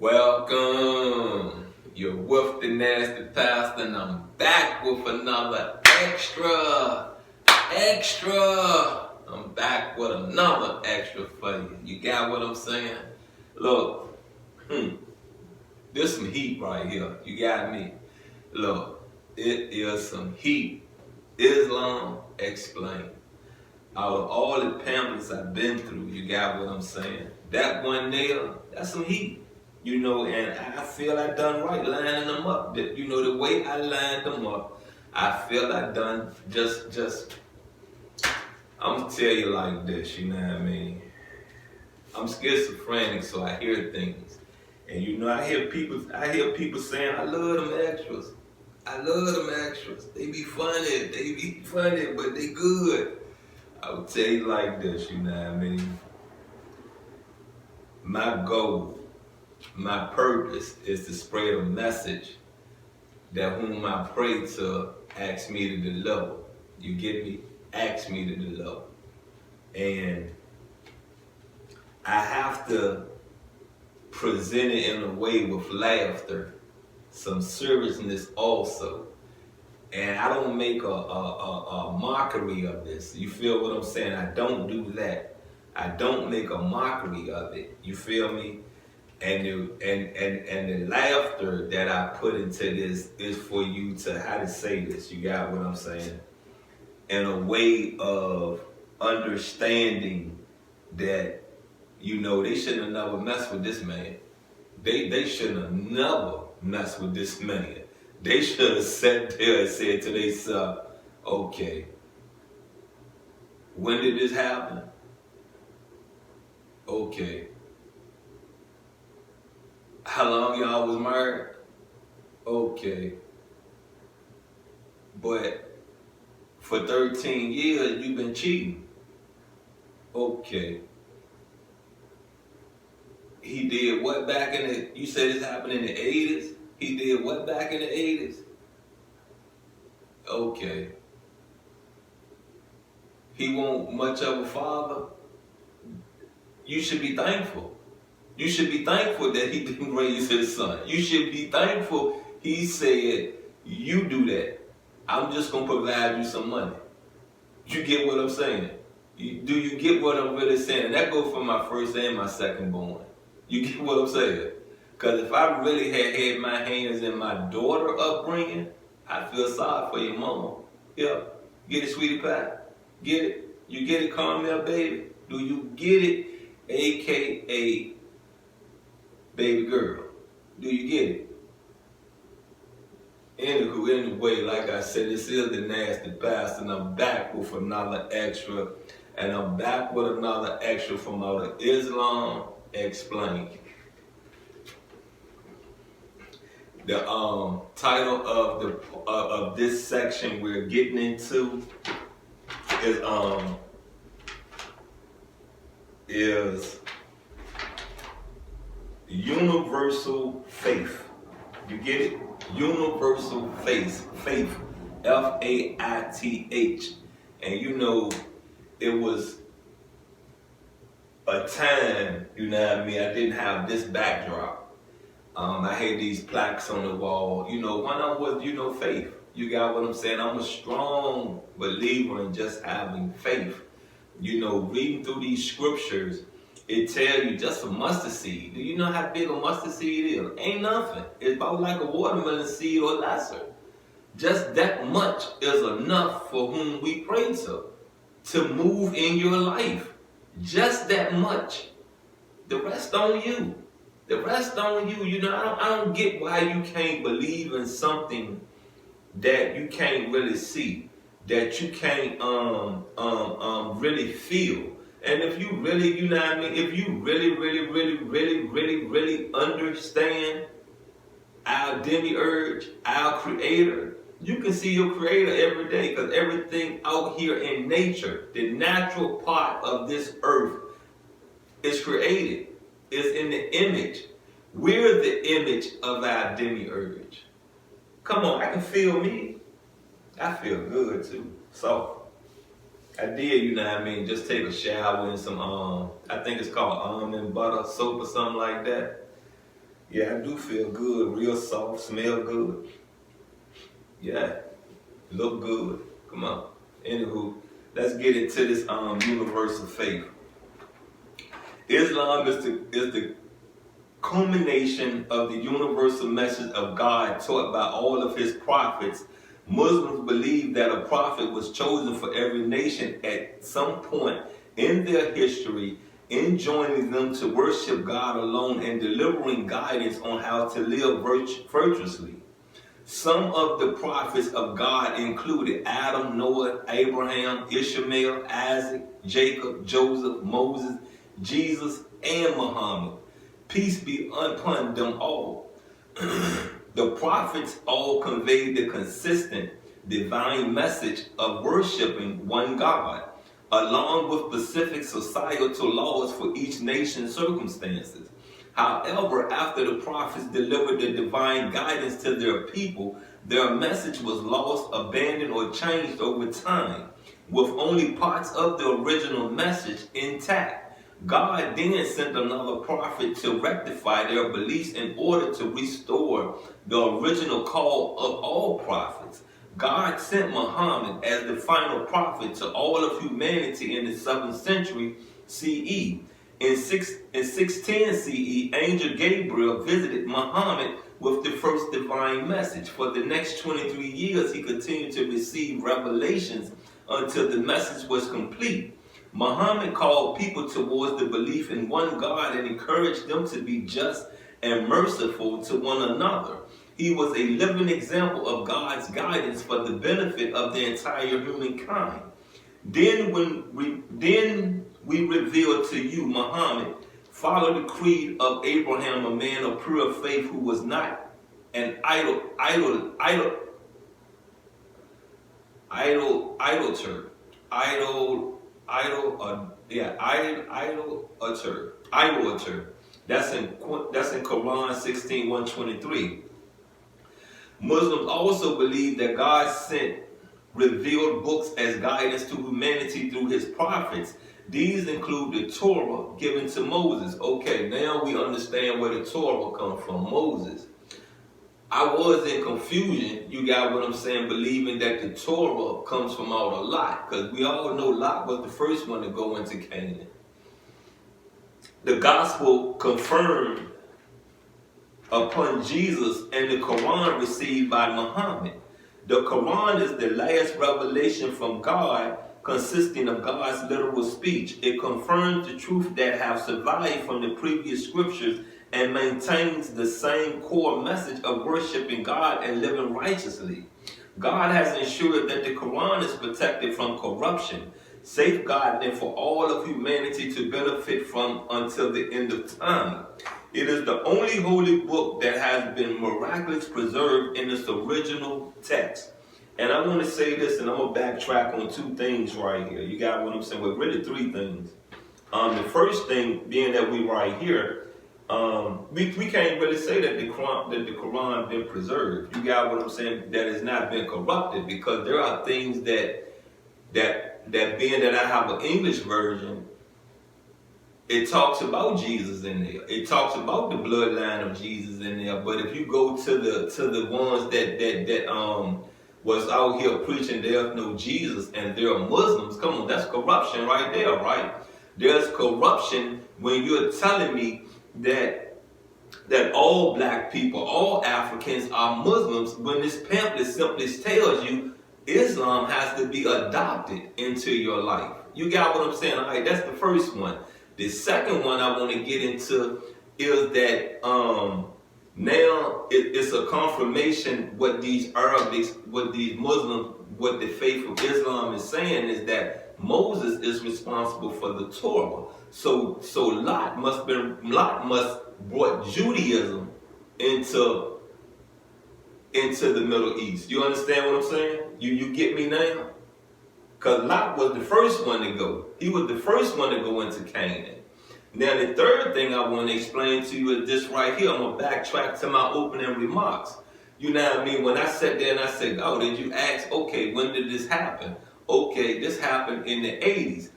Welcome. You're with the Nasty Pastor, and I'm back with another extra. I'm back with another extra for you. You got what I'm saying? Look, this some heat right here. You got me? Look, it is some heat. Islam explained. Out of all the pamphlets I've been through, you got what I'm saying? That one nail, that's some heat. And I feel I done right lining them up. The way I lined them up, I feel I done I'm gonna tell you like this, you know what I mean? I'm schizophrenic, so I hear things. And I hear people saying, I love them extras. They be funny, but they good. I would tell you like this, you know what I mean? My goal, my purpose is to spread a message that whom I pray to ask me to deliver. You get me? Ask me to deliver. And I have to present it in a way with laughter, some seriousness also. And I don't make a mockery of this. You feel what I'm saying? I don't do that. I don't make a mockery of it. You feel me? And the laughter that I put into this is for you to, how to say this, you got what I'm saying? In a way of understanding that, they shouldn't have never messed with this man. They shouldn't have never messed with this man. They should have sat there and said to themselves, okay, when did this happen? Okay. How long y'all was married? Okay. But for 13 years, you've been cheating. Okay. He did what back you said this happened in the 80s? He did what back in the 80s? Okay. He won't much of a father? You should be thankful. You should be thankful that he didn't raise his son. You should be thankful he said, you do that. I'm just going to provide you some money. You get what I'm saying? Do you get what I'm really saying? And that goes for my first and my second born. You get what I'm saying? Because if I really had my hands in my daughter upbringing, I feel sorry for your mama. Yeah. Get it, sweetie pie? Get it? You get it, Carmel, baby? Do you get it? AKA baby girl. Do you get it? Anyway, like I said, this is the Nasty Pastor, and I'm back with another extra. And I'm back with another extra from out of Islam Explained. The title of this section we're getting into is universal faith. You get it? Universal faith. Faith. Faith. And it was a time, I didn't have this backdrop. I had these plaques on the wall. When I was, faith. You got what I'm saying? I'm a strong believer in just having faith. Reading through these scriptures, it tells you just a mustard seed. Do you know how big a mustard seed is? Ain't nothing. It's about like a watermelon seed or lesser. Just that much is enough for whom we pray to move in your life. Just that much. The rest on you. The rest on you. I don't get why you can't believe in something that you can't really see, that you can't really feel. And if you really, if you really understand our demiurge, our creator, you can see your creator every day, because everything out here in nature, the natural part of this earth, is created. It's in the image. We're the image of our demiurge. Come on, I can feel me. I feel good too. So I did, just take a shower in some I think it's called almond butter soap or something like that. Yeah, I do feel good, real soft, smell good. Yeah, look good. Come on. Anywho, let's get into this universal faith. Islam is the culmination of the universal message of God taught by all of his prophets. Muslims believe that a prophet was chosen for every nation at some point in their history, enjoining them to worship God alone and delivering guidance on how to live virtuously. Some of the prophets of God included Adam, Noah, Abraham, Ishmael, Isaac, Jacob, Joseph, Moses, Jesus, and Muhammad. Peace be upon them all. The prophets all conveyed the consistent divine message of worshiping one God, along with specific societal laws for each nation's circumstances. However, after the prophets delivered the divine guidance to their people, their message was lost, abandoned, or changed over time, with only parts of the original message intact. God then sent another prophet to rectify their beliefs in order to restore the original call of all prophets. God sent Muhammad as the final prophet to all of humanity in the 7th century CE. In 610 CE, Angel Gabriel visited Muhammad with the first divine message. For the next 23 years, he continued to receive revelations until the message was complete. Muhammad called people towards the belief in one God and encouraged them to be just and merciful to one another. He was a living example of God's guidance for the benefit of the entire humankind. Then we reveal to you, Muhammad, follow the creed of Abraham, a man of pure faith who was not an idolater, idolater. That's in Quran 16:123. Muslims also believe that God sent revealed books as guidance to humanity through his prophets. These include the Torah given to Moses. Okay, now we understand where the Torah comes from, Moses. I was in confusion, you got what I'm saying, believing that the Torah comes from out of Lot, because we all know Lot was the first one to go into Canaan. The gospel confirmed upon Jesus and the Quran received by Muhammad. The Quran is the last revelation from God, consisting of God's literal speech. It confirms the truth that have survived from the previous scriptures and maintains the same core message of worshiping God and living righteously. God has ensured that the Quran is protected from corruption, safeguarding it for all of humanity to benefit from until the end of time. It is the only holy book that has been miraculously preserved in its original text. And I want to say this, and I'm going to backtrack on two things right here. You got what I'm saying? Well, really three things. The first thing being that we right here, we can't really say that the Quran been preserved. You got what I'm saying? That it's not been corrupted, because there are things that being that I have an English version, it talks about Jesus in there. It talks about the bloodline of Jesus in there. But if you go to the ones that was out here preaching there's no Jesus and they're Muslims, come on, that's corruption right there, right? There's corruption when you're telling me that all black people, all Africans are Muslims, when this pamphlet simply tells you Islam has to be adopted into your life. You got what I'm saying? All right, that's the first one. The second one I want to get into is that now it's a confirmation what these Arabics, what these Muslims, what the faith of Islam is saying is that Moses is responsible for the Torah. So Lot must brought Judaism into the Middle East. You understand what I'm saying? You get me now? Because Lot was the first one to go. He was the first one to go into Canaan. Now the third thing I want to explain to you is this right here. I'm going to backtrack to my opening remarks. You know what I mean? When I sat there and I said, oh, did you ask, okay, when did this happen? Okay, this happened in the 80s.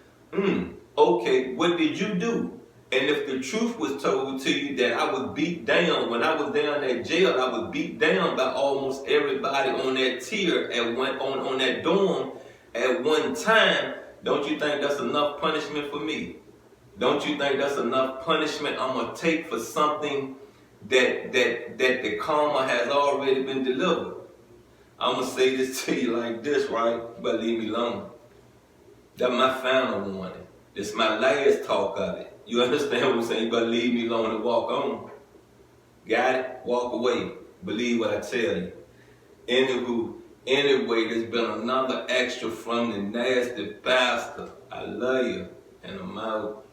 Okay, what did you do And if the truth was told to you that I was beat down, when I was down at jail, I was beat down by almost everybody on that tier on that dorm at one time, don't you think that's enough punishment for me? Don't you think that's enough punishment I'm gonna take for something that the karma has already been delivered? I'm gonna say this to you like this, right? But leave me alone. That's my final warning. This my last talk of it. You understand what I'm saying? You better leave me alone and walk on. Got it? Walk away. Believe what I tell you. Anyway, there's been another extra from the nasty bastard. I love you, and I'm out.